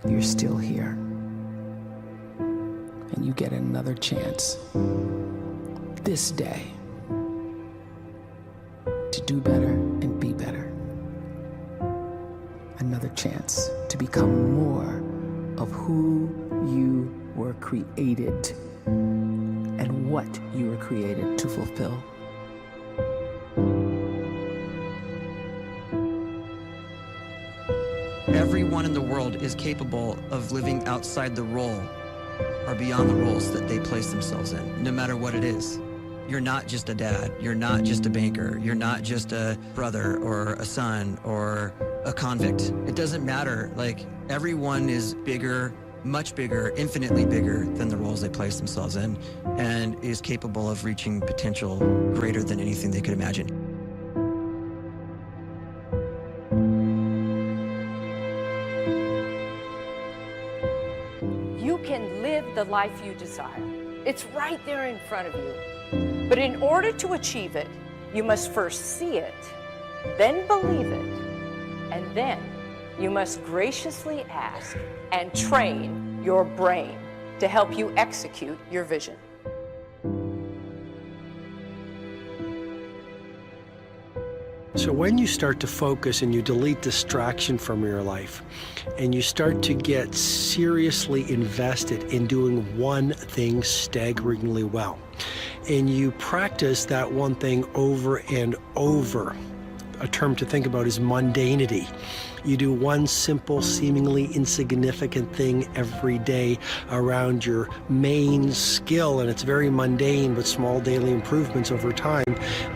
you're still here. And you get another chance this day to do better and be better. Another chance to become more of who you were created and what you were created to fulfill. Everyone in the world is capable of living outside the role or beyond the roles that they place themselves in, no matter what it is. You're not just a dad, you're not just a banker, you're not just a brother or a son or a convict. It doesn't matter. Like, everyone is bigger, much bigger, infinitely bigger than the roles they place themselves in, and is capable of reaching potential greater than anything they could imagine. You can live the life you desire. It's right there in front of you. But in order to achieve it, you must first see it, then believe it, and then you must graciously ask and train your brain to help you execute your vision. So when you start to focus and you delete distraction from your life, and you start to get seriously invested in doing one thing staggeringly well, and you practice that one thing over and over, a term to think about is mundanity. You do one simple, seemingly insignificant thing every day around your main skill, and it's very mundane, but small daily improvements over time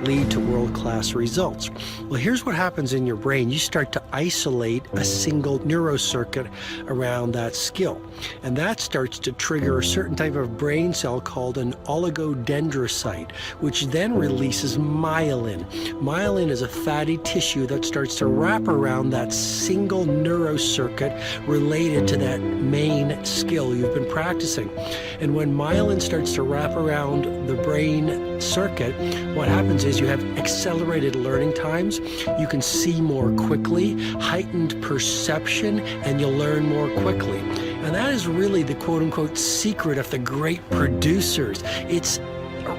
lead to world-class results. Well, here's what happens in your brain. You start to isolate a single neurocircuit around that skill, and that starts to trigger a certain type of brain cell called an oligodendrocyte, which then releases myelin. Myelin is a fatty tissue that starts to wrap around that single neurocircuit related to that main skill you've been practicing. And when myelin starts to wrap around the brain circuit, what happens is you have accelerated learning times, you can see more quickly, heightened perception, and you'll learn more quickly. And that is really the quote-unquote secret of the great producers. It's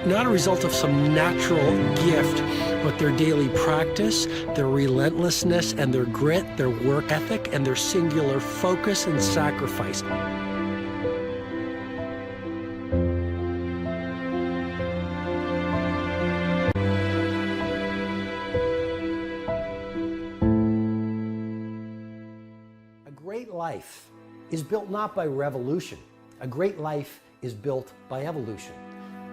not a result of some natural gift, but their daily practice, their relentlessness and their grit, their work ethic, and their singular focus and sacrifice. A great life is built not by revolution. A great life is built by evolution.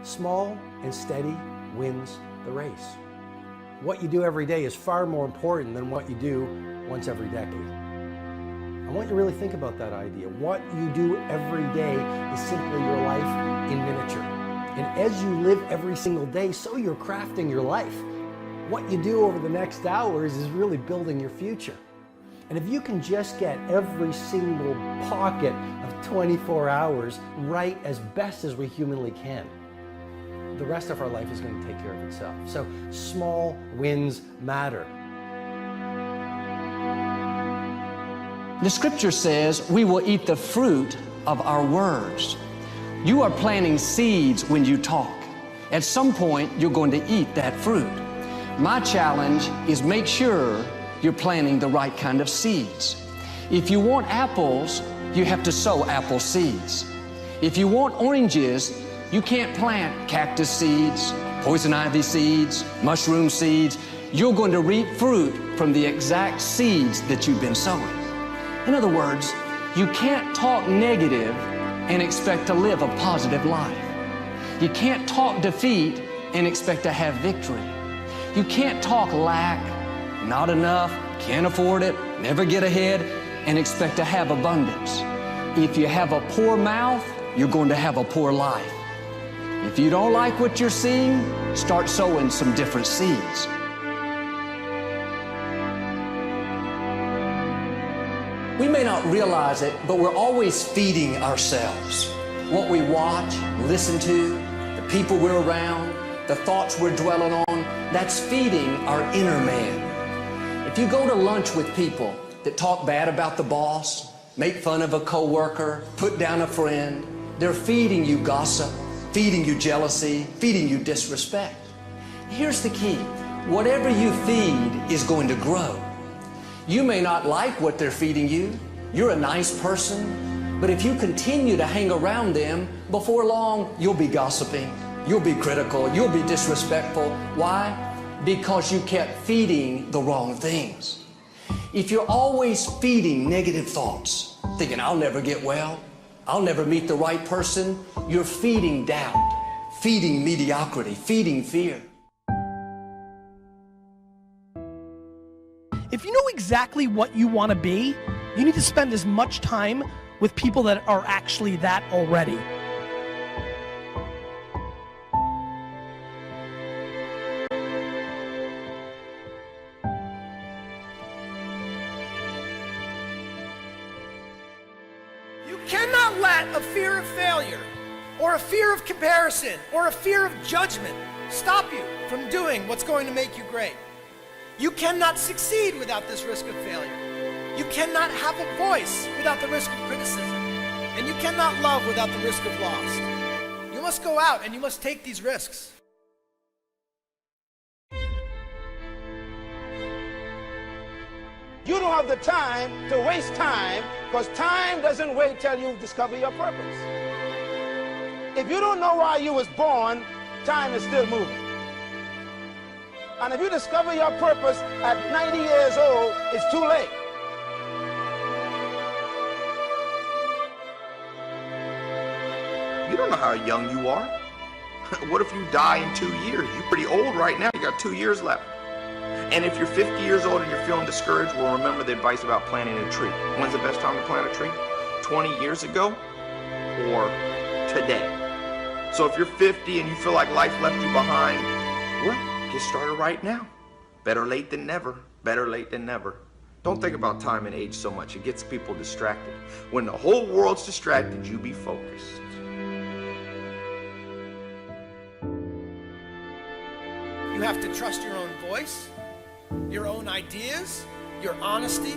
Small and steady wins the race. What you do every day is far more important than what you do once every decade. I want you to really think about that idea. What you do every day is simply your life in miniature. And as you live every single day, so you're crafting your life. What you do over the next hours is really building your future. And if you can just get every single pocket of 24 hours right as best as we humanly can, the rest of our life is going to take care of itself. So small wins matter. The scripture says we will eat the fruit of our words. You are planting seeds when you talk. At some point, you're going to eat that fruit. My challenge is make sure you're planting the right kind of seeds. If you want apples, you have to sow apple seeds. If you want oranges, you can't plant cactus seeds, poison ivy seeds, mushroom seeds. You're going to reap fruit from the exact seeds that you've been sowing. In other words, you can't talk negative and expect to live a positive life. You can't talk defeat and expect to have victory. You can't talk lack, not enough, can't afford it, never get ahead, and expect to have abundance. If you have a poor mouth, you're going to have a poor life. If you don't like what you're seeing, start sowing some different seeds. We may not realize it, but we're always feeding ourselves. What we watch, listen to, the people we're around, the thoughts we're dwelling on, that's feeding our inner man. If you go to lunch with people that talk bad about the boss, make fun of a coworker, put down a friend. They're feeding you gossip, feeding you jealousy, feeding you disrespect. Here's the key. Whatever you feed is going to grow. You may not like what they're feeding you. You're a nice person, but if you continue to hang around them, before long, you'll be gossiping, you'll be critical, you'll be disrespectful. Why? Because you kept feeding the wrong things. If you're always feeding negative thoughts, thinking, I'll never get well, I'll never meet the right person, you're feeding doubt, feeding mediocrity, feeding fear. If you know exactly what you want to be, you need to spend as much time with people that are actually that already. You cannot let a fear of failure, or a fear of comparison, or a fear of judgment stop you from doing what's going to make you great. You cannot succeed without this risk of failure. You cannot have a voice without the risk of criticism. And you cannot love without the risk of loss. You must go out and you must take these risks. You don't have the time to waste time, because time doesn't wait till you discover your purpose. If you don't know why you was born, time is still moving. And if you discover your purpose at 90 years old, it's too late. You don't know how young you are. What if you die in 2 years? You're pretty old right now. You got 2 years left. And if you're 50 years old and you're feeling discouraged, well, remember the advice about planting a tree. When's the best time to plant a tree? 20 years ago or today? So if you're 50 and you feel like life left you behind, well, get started right now. Better late than never. Better late than never. Don't think about time and age so much. It gets people distracted. When the whole world's distracted, you be focused. You have to trust your own voice, your own ideas, your honesty,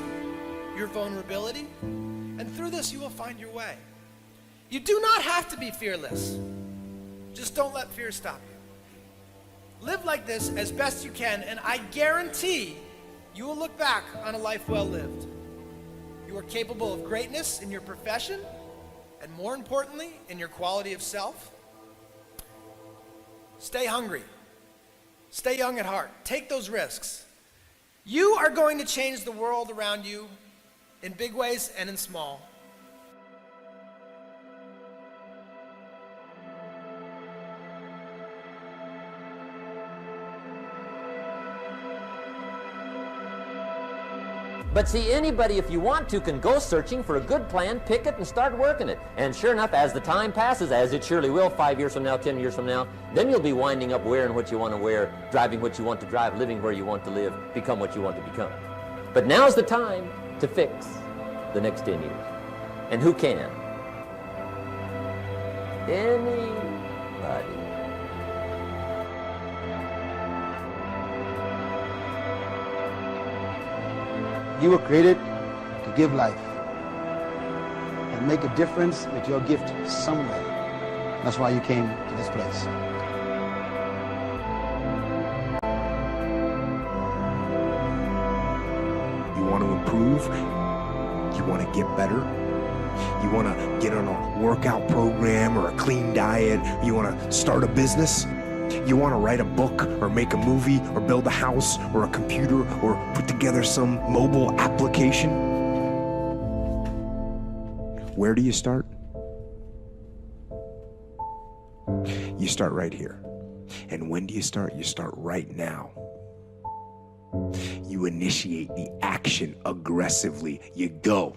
your vulnerability, and through this you will find your way. You do not have to be fearless. Just don't let fear stop you. Live like this as best you can, and I guarantee you will look back on a life well lived. You are capable of greatness in your profession, and more importantly, in your quality of self. Stay hungry. Stay young at heart. Take those risks. You are going to change the world around you in big ways and in small. But see, anybody, if you want to, can go searching for a good plan, pick it, and start working it. And sure enough, as the time passes, as it surely will 5 years from now, 10 years from now, then you'll be winding up wearing what you want to wear, driving what you want to drive, living where you want to live, become what you want to become. But now's the time to fix the next 10 years. And who can? Anybody. You were created to give life and make a difference with your gift somewhere. That's why you came to this place. You want to improve? You want to get better? You want to get on a workout program or a clean diet? You want to start a business? You want to write a book or make a movie or build a house or a computer or put together some mobile application? Where do you start? You start right here. And when do you start? You start right now. You initiate the action aggressively. You go.